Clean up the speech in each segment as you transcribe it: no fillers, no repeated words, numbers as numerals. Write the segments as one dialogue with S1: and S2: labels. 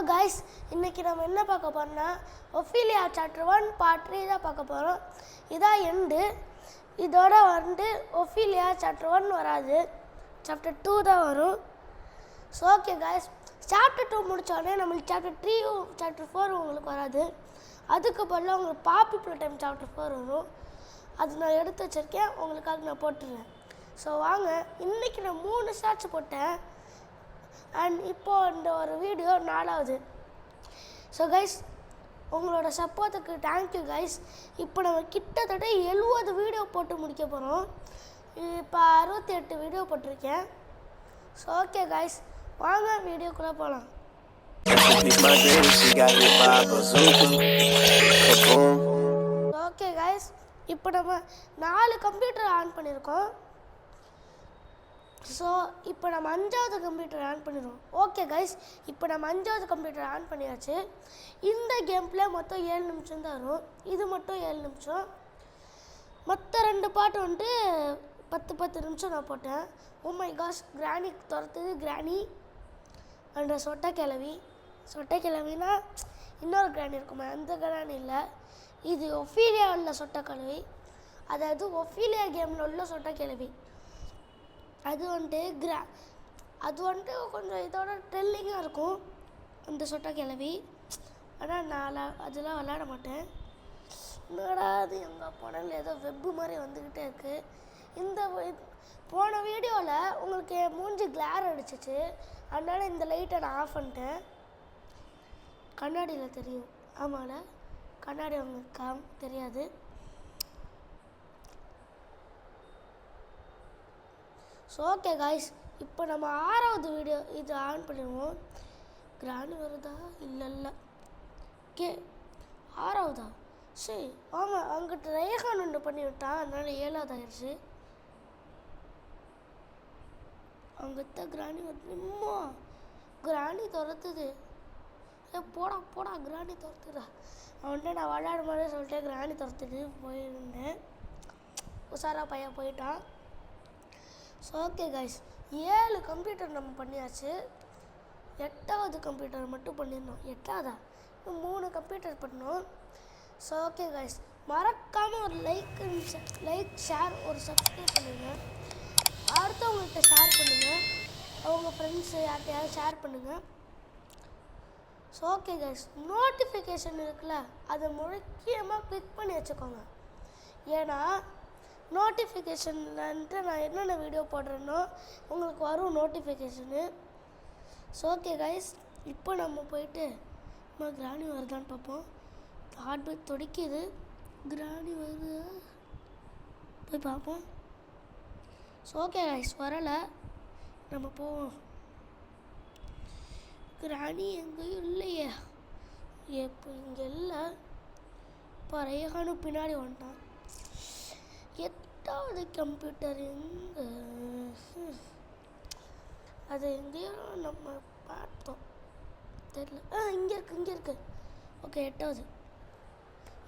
S1: guys, இன்னைக்கு நம்ம என்ன பார்க்க போறோம்னா ஒஃபீலியா சாப்டர் 1 பார்ட் 3 தான் பார்க்க போறோம். இதான் எண்ட். இதோட வந்து ஒஃபீலியா சாப்டர் 1 வராது. சாப்டர் 2 தான் வரும். சோ ஓகே guys, சாப்டர் 2 முடிச்ச உடனே நமக்கு சாப்டர் 3 சாப்டர் 4 உங்களுக்கு வராது. அதுக்கு பதிலா உங்களுக்கு பாப்பி ப்ளூ டைம் சாப்டர் 4 வரும். அது நான் எடுத்து வச்சிருக்கேன், உங்களுக்காக நான் போட்டுறேன். ஸோ வாங்க, இன்னைக்கு நான் 3 ஷார்ட்ஸ் போட்டேன். அண்ட் இப்போ இந்த ஒரு வீடியோ 4வது. ஸோ கைஸ், உங்களோட சப்போர்ட்டுக்கு தேங்க்யூ கைஸ். இப்போ நம்ம கிட்டத்தட்ட 70 வீடியோ போட்டு முடிக்க போகிறோம். இப்போ 68 வீடியோ போட்டிருக்கேன். ஸோ ஓகே கைஸ், வாங்க வீடியோக்குள்ளே போகலாம். ஓகே கைஸ், இப்போ நம்ம 4 கம்ப்யூட்டர் ஆன் பண்ணியிருக்கோம். ஸோ இப்போ நம்ம 5வது கம்ப்யூட்டர் ஆன் பண்ணிடுவோம். ஓகே கைஸ், இப்போ நம்ம 5வது கம்ப்யூட்டர் ஆன் பண்ணியாச்சு. இந்த கேம் பிளே மொத்தம் 7 நிமிஷம் தான் வரும். இது மட்டும் 7 நிமிஷம். மற்ற 2 பாட்டு வந்துட்டு 10 நிமிஷம் நான் போட்டேன். ஓ மை காஷ், கிராணி துரத்துது. கிராணி அண்ட் சொட்டை கிழவினா இன்னொரு கிராணி இருக்குமா, அந்த கிராணி இல்லை. இது ஒஃபீலியா உள்ள சொட்டை கிழவி, அதாவது ஒஃபீலியா கேமில் உள்ள சொட்டை கிழவி. அது வந்துட்டு கொஞ்சம் இதோட ட்ரெல்லிங்காக இருக்கும் அந்த சொட்டை கிழவி. ஆனால் நான் அதெல்லாம் விளையாட மாட்டேன். என்னடா அது எங்கே போனாலும் ஏதோ வெப்பு மாதிரி வந்துக்கிட்டே இருக்குது. இந்த போன வீடியோவில் உங்களுக்கு மூஞ்சி கிளார் அடிச்சிச்சு, அதனால் இந்த லைட்டை நான் ஆஃப் பண்ணிட்டேன். கண்ணாடியில் தெரியும். ஆமாம்ல, கண்ணாடி உங்களுக்கு தெரியாது. ஸோ ஓகே காய்ஸ், இப்போ நம்ம 6வது வீடியோ இது ஆன் பண்ணிடுவோம். கிராணி வருதா? இல்லை ஓகே, 6வதா? சரி, ஆமாம், அங்கிட்ட ரேகான் ஒன்று பண்ணி விட்டான், அதனால 7வது ஆயிடுச்சு. அங்கிட்ட கிராணி வருது. இன்னுமா கிராணி துரத்துது. போடா கிராணி துரத்துடா. அவன்கிட்ட நான் விளையாட மாதிரி சொல்லிட்டு கிராணி துரத்துட்டு போயிருந்தேன். உஷாரா பையன் போயிட்டான். ஸோ ஓகே கைஸ், 7 கம்ப்யூட்டர் நம்ம பண்ணியாச்சு. 8வது கம்ப்யூட்டர் மட்டும் பண்ணியிருந்தோம். 8வதா? 3 கம்ப்யூட்டர் பண்ணோம். ஸோ ஓகே கைஸ், மறக்காமல் ஒரு லைக் ஷேர் ஒரு சப்ஸ்கிரைப் பண்ணுங்கள். அடுத்தவங்கள்ட்ட ஷேர் பண்ணுங்கள், அவங்க ஃப்ரெண்ட்ஸு யார்கிட்டையாவது ஷேர் பண்ணுங்கள். ஸோ ஓகே கைஸ், நோட்டிஃபிகேஷன் இருக்குல்ல, அதை முக்கியமாக கிளிக் பண்ணி வச்சுக்கோங்க. ஏன்னா நோட்டிஃபிகேஷன்லன்ட்டு நான் என்னென்ன வீடியோ போடுறேன்னோ உங்களுக்கு வரும் நோட்டிஃபிகேஷனு. ஸோ ஓகே கைஸ், இப்போ நம்ம போயிட்டு நம்ம கிராணி வருதான்னு பார்ப்போம். ஹார்ட் பீட் துடிக்குது. கிராணி வருது, போய் பார்ப்போம். ஸோ ஓகே கைஸ், வரலை, நம்ம போவோம். கிராணி எங்கேயும் இல்லையே. இப்போ இங்கே இல்லை. இப்போ ரேகானு பின்னாடி வந்துட்டான். 8வது கம்ப்யூட்டர் எங்கே? அது எங்கேயோ நம்ம பார்த்தோம், தெரியல. இங்கே இருக்கு. ஓகே, 8வது.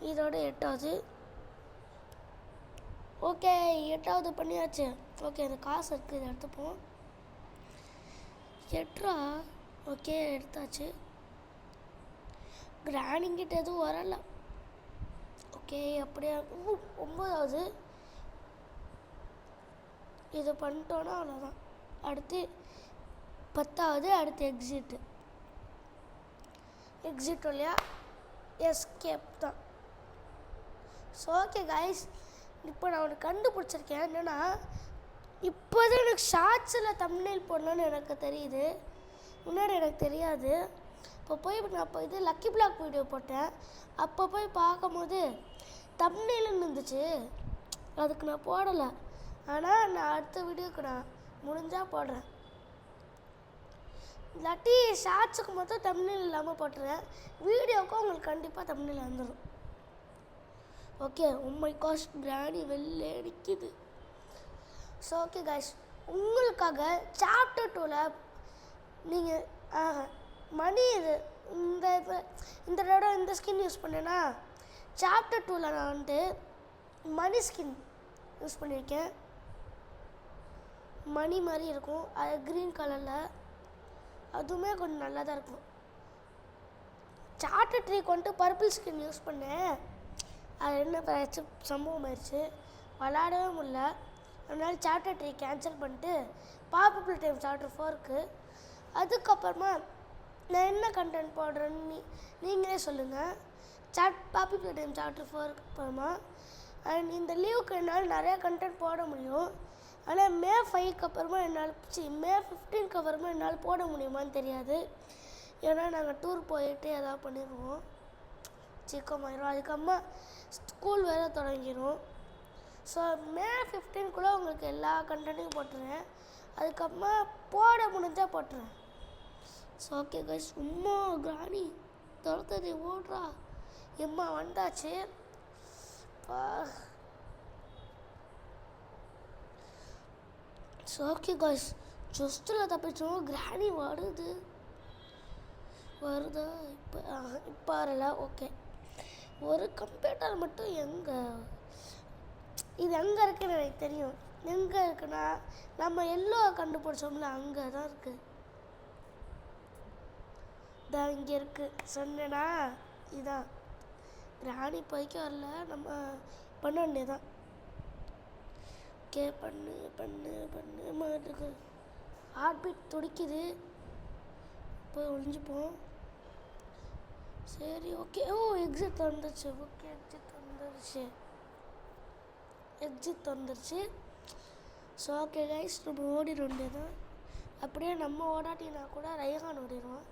S1: இதோட 8வது. ஓகே, 8வது பண்ணியாச்சு. ஓகே, அந்த காசு இருக்குது, இதை எடுத்துப்போம். 8 ஓகே, எடுத்தாச்சு. கிராணிங்கிட்ட எதுவும் வரலை. ஓகே, அப்படியே 9வது. இது பண்ணிட்டோன்னா அவ்வளோதான். அடுத்து 10வது. அடுத்து எக்ஸிட் வழியா எஸ்கேப் தான். ஸோ ஓகே கைஸ், இப்போ நான் ஒன்று கண்டுபிடிச்சிருக்கேன். என்னென்னா, இப்போ தான் எனக்கு ஷார்ட்ஸில் தம்ப்நெயில் போடணும்னு எனக்கு தெரியுது. முன்னாடி எனக்கு தெரியாது. நான் இது லக்கி பிளாக் வீடியோ போட்டேன். அப்போ போய் பார்க்கும்போது தம்ப்நெயில்னு இருந்துச்சு. அதுக்கு நான் போடலை. ஆனால் நான் அடுத்த வீடியோக்கு நான் முடிஞ்சால் போடுறேன். இல்லாட்டி ஷார்ட்ஸுக்கு மொத்தம் தம்ப்நெயில் இல்லாமல் போட்டுறேன். வீடியோவுக்கும் உங்களுக்கு கண்டிப்பாக தம்ப்நெயில் வந்துடும். ஓகே, மை காஷ், கிராணி வெளிலே நிற்கிது. ஸோ ஓகே கைஸ், உங்களுக்காக சாப்டர் 2ல் நீங்கள் மணி இந்த தடவை இந்த ஸ்கின் யூஸ் பண்ணேன்னா, சாப்டர் 2ல் நான் வந்துட்டு மணி ஸ்கின் யூஸ் பண்ணியிருக்கேன். மணி மாதிரி இருக்கும், அது க்ரீன் கலரில். அதுவுமே கொஞ்சம் நல்லா தான் இருக்கும். சார்ட்டர் ட்ரீக்கு வந்துட்டு பர்பிள் ஸ்கின் யூஸ் பண்ணேன். அது என்ன சம்பவம் ஆயிடுச்சு, விளாடவே முடியல. அதனால சார்ட்டர் ட்ரீ கேன்சல் பண்ணிட்டு பாப்பபிள் டைம் சார்ட்டர் 4க்கு. அதுக்கப்புறமா நான் என்ன கண்டென்ட் போடுறேன்னு நீங்களே சொல்லுங்கள். பாப்பபிள் டைம் சார்ட்டர் 4க்கு அப்புறமா அண்ட் இந்த லீவுக்கு என்னால் நிறையா கண்டென்ட் போட முடியும். ஆனால் மே 5க்கு அப்புறமா மே 15க்கு அப்புறமா என்னால் போட முடியுமான்னு தெரியாது. ஏன்னா நாங்கள் டூர் போயிட்டு எதாவது பண்ணிடுவோம், சீக்கிரமாயிரும். அதுக்கப்புறமா ஸ்கூல் வேறு தொடங்கிடும். ஸோ மே 15க்குள்ளே உங்களுக்கு எல்லா கண்டென்ட்டையும் போட்டுருவேன். அதுக்கப்புறமா போட முடிஞ்சால் போட்டுருவேன். ஸோ ஓகே கைஸ், சும்மா கிராணி துரத்தது ஓடுறா, எம்மா வந்தாச்சு. ஸோ ஓகே கைஸ், ஜஸ்ட்டில் தப்பிச்சோம். கிராணி வருதா இப்போ வரல. ஓகே, ஒரு கம்ப்யூட்டர் மட்டும் இது எங்கே இருக்குன்னு எனக்கு தெரியும். எங்கே இருக்குன்னா நம்ம எல்லோ கண்டுபிடிச்சோம்ல, அங்கே தான் இருக்குது. இதான் இங்கே இருக்குது சொன்னேன்னா. இதான் கிராணி இப்போதைக்கு வரல, நம்ம பண்ண வேண்டியதான். ஓகே, பண்ணு மாட்டுக்கு ஹார்ட் பீட் துடிக்குது. போய் ஒழிஞ்சுப்போம். சரி ஓகே. எக்ஸிட் வந்துருச்சு. ஓகே, எக்ஸிட் வந்துருச்சு. ஸோ ஓகே கைஸ், நம்ம ஓடிட வேண்டியதான். அப்படியே நம்ம ஓடாட்டினா கூட ரைஹான் ஓடிடுவான்.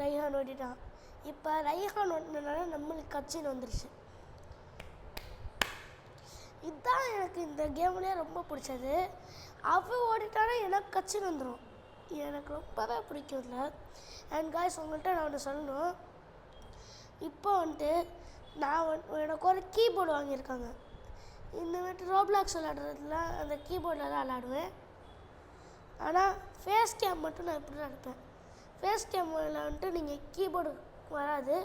S1: ரைஹான் ஓடிட்டான். இப்போ ரைஹான் ஓடினதுனால நம்மளுக்கு கட்சின்னு வந்துருச்சு. இதுதான் எனக்கு இந்த கேம்லேயே ரொம்ப பிடிச்சது. அவன் ஓடிட்டானா எனக்கு கட்சின்னு வந்துடும். எனக்கு ரொம்பவே பிடிக்கும் இல்லை. அண்ட் காய்ஸ், உங்கள்கிட்ட நான் ஒன்று சொல்லணும். இப்போ வந்துட்டு எனக்கு ஒரு கீபோர்டு வாங்கியிருக்காங்க. இந்த மாதிரி ரோப்ளாக்ஸ் விளாடுறதுல அந்த கீபோர்டில் தான் விளாடுவேன். ஆனால் ஃபேஸ் கேம் மட்டும் நான் இப்படி தான் எடுப்பேன். ஃபேஸ் கேமில் வந்துட்டு நீங்கள் கீபோர்டு வராது.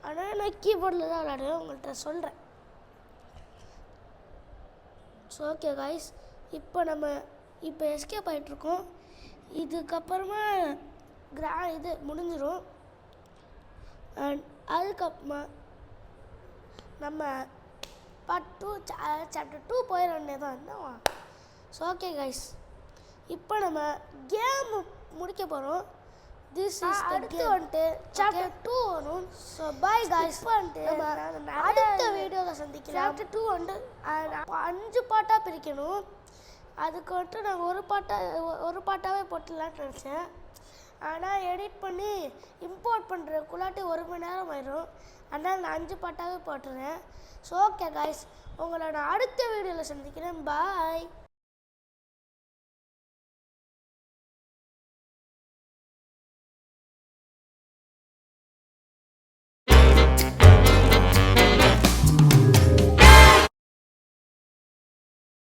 S1: ஆனால் நான் கீபோர்டில் தான் விளாடுவேன், உங்கள்கிட்ட சொல்கிறேன். ஸோ ஓகே காய்ஸ், இப்போ எஸ்கேப் ஆகிட்ருக்கோம். இதுக்கப்புறமா இது முடிஞ்சிடும். அண்ட் அதுக்கப்புறமா நம்ம பார்ட் 2 சாப்டர் 2 போயிட வேண்டியதான். என்னவா? ஸோ ஓகே கைஸ், இப்போ நம்ம கேம் முடிக்க போகிறோம். திஸ் இஸ் அடுத்து வந்துட்டு சாப்டர் 2 வரும். ஸோ பாய் கைஸ், வந்துட்டு அடுத்த வீடியோவில் சந்திக்கலாம். சாப்டர் 2 வந்துட்டு 5 பார்ட்டாக பிரிக்கணும். அதுக்கு வந்துட்டு நான் ஒரு பாட்டாகவே போட்டுடலான்னு நினச்சேன். ஆனால் எடிட் பண்ணி இம்போர்ட் பண்ணுறதுக்குள்ளாட்டி 1 மணி நேரம் ஆயிடும். அதனால் நான் 5 பாட்டாகவே போட்டுறேன். ஸோ ஓகே கைஸ், உங்களை நான் அடுத்த வீடியோவில் சந்திக்கிறேன். பாய்.